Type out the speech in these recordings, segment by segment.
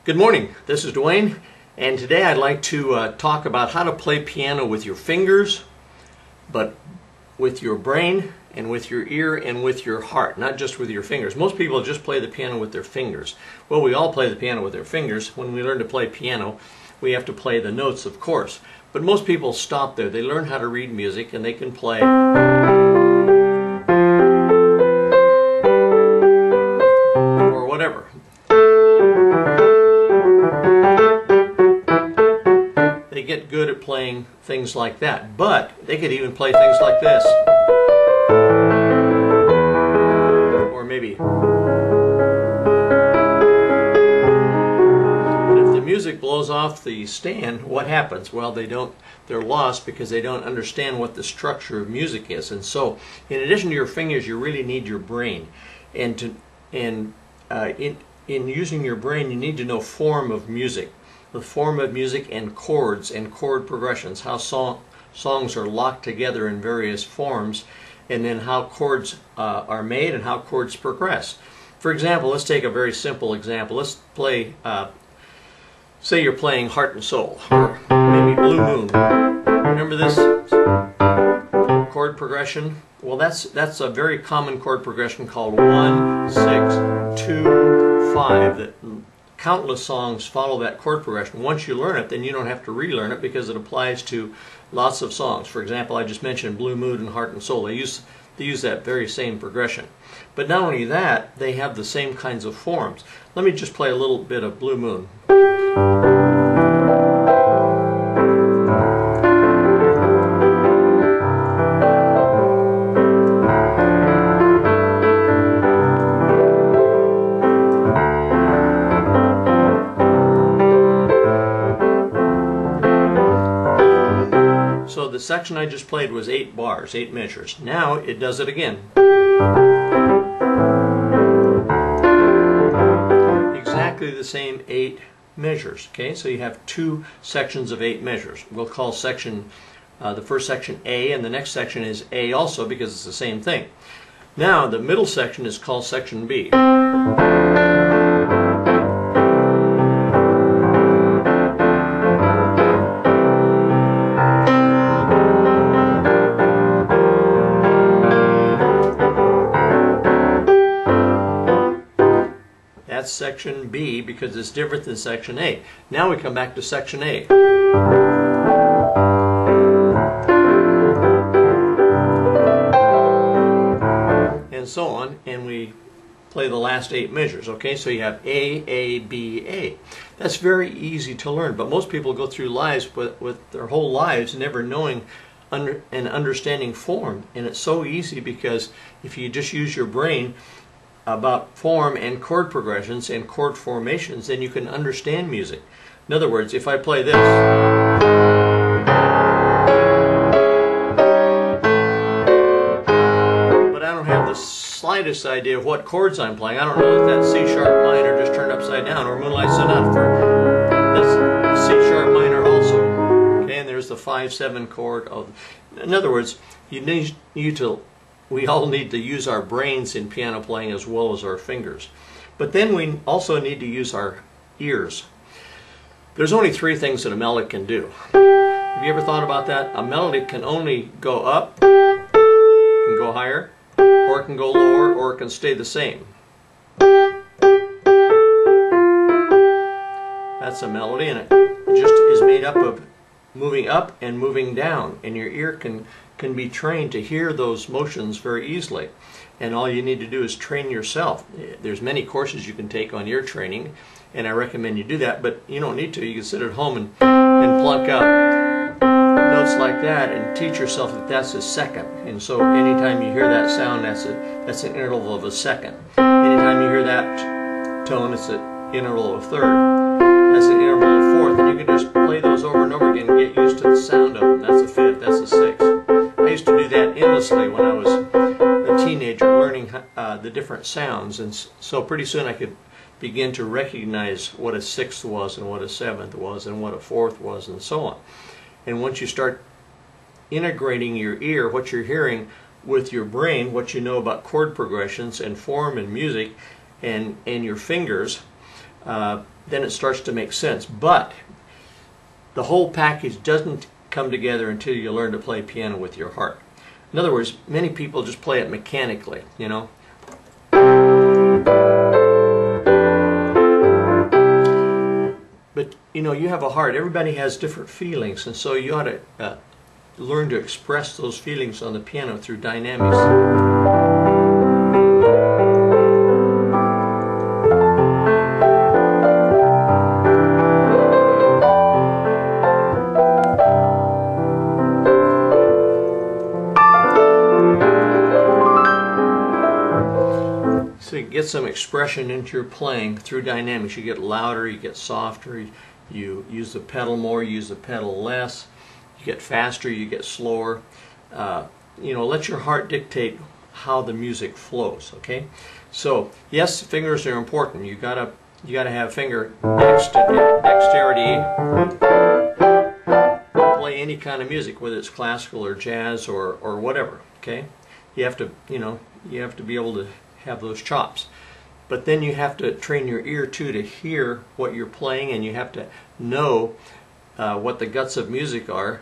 Good morning, this is Dwayne, and today I'd like to talk about how to play piano with your fingers, but with your brain and with your ear and with your heart, not just with your fingers. Most people just play the piano with their fingers. Well, we all play the piano with their fingers. When we learn to play piano, we have to play the notes, of course. But most people stop there. They learn how to read music and they can play or whatever. They get good at playing things like that, but they could even play things like this, or maybe. But if the music blows off the stand, what happens? Well, they're lost because they don't understand what the structure of music is. And so, in addition to your fingers, you really need your brain, and in using your brain, you need to know form of music. The form of music and chords and chord progressions, how songs are locked together in various forms, and then how chords are made and how chords progress. For example, let's take a very simple example. Let's play, say you're playing Heart and Soul, or maybe Blue Moon. Remember this chord progression? Well, that's a very common chord progression called 1, 6, 2, 5. That countless songs follow that chord progression. Once you learn it, then you don't have to relearn it because it applies to lots of songs. For example, I just mentioned Blue Moon and Heart and Soul. They use that very same progression. But not only that, they have the same kinds of forms. Let me just play a little bit of Blue Moon. So the section I just played was 8 bars, 8 measures. Now it does it again. Exactly the same 8 measures. Okay, so you have 2 sections of 8 measures. We'll call the first section A, and the next section is A also because it's the same thing. Now the middle section is called section B. That's section B because it's different than section A. Now we come back to section A. And so on, and we play the last 8 measures. Okay, so you have A, B, A. That's very easy to learn, but most people go through lives with their whole lives never knowing and understanding form. And it's so easy because if you just use your brain about form and chord progressions and chord formations, then you can understand music. In other words, if I play this, but I don't have the slightest idea of what chords I'm playing. I don't know that C sharp minor just turned upside down, or Moonlight Sonata for that's C sharp minor also. Okay, and there's the 5/7 chord. In other words, we all need to use our brains in piano playing as well as our fingers. But then we also need to use our ears. There's only 3 things that a melody can do. Have you ever thought about that? A melody can only go up, can go higher, or it can go lower, or it can stay the same. That's a melody, and it just is made up of moving up and moving down, and your ear can be trained to hear those motions very easily. And all you need to do is train yourself. There's many courses you can take on ear training, and I recommend you do that, but you don't need to. You can sit at home and plunk out notes like that and teach yourself that that's a second. And so anytime you hear that sound, that's an interval of a second. Anytime you hear that tone, it's an interval of a third. That's an interval of a fourth, and you can just play those over and over again and get used to the sound of them. That's a fifth, that's a sixth. I used to do that endlessly when I was a teenager, learning the different sounds, and so pretty soon I could begin to recognize what a sixth was and what a seventh was and what a fourth was and so on. And once you start integrating your ear, what you're hearing, with your brain, what you know about chord progressions and form and music, and your fingers, then it starts to make sense. But the whole package doesn't come together until you learn to play piano with your heart. In other words, many people just play it mechanically, you know. But you know, you have a heart. Everybody has different feelings, and so you ought to learn to express those feelings on the piano through dynamics. So you get some expression into your playing through dynamics. You get louder, you get softer, you use the pedal more, you use the pedal less, you get faster, you get slower. You know, let your heart dictate how the music flows, okay? So, yes, fingers are important. You gotta have finger dexterity to play any kind of music, whether it's classical or jazz or whatever, okay? You have to, you know, you have to be able to have those chops. But then you have to train your ear too to hear what you're playing, and you have to know what the guts of music are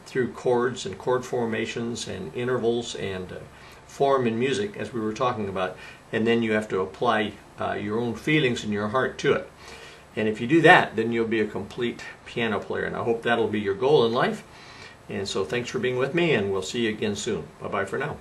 through chords and chord formations and intervals and form in music, as we were talking about. And then you have to apply your own feelings and your heart to it. And if you do that, then you'll be a complete piano player. And I hope that'll be your goal in life. And so thanks for being with me, and we'll see you again soon. Bye-bye for now.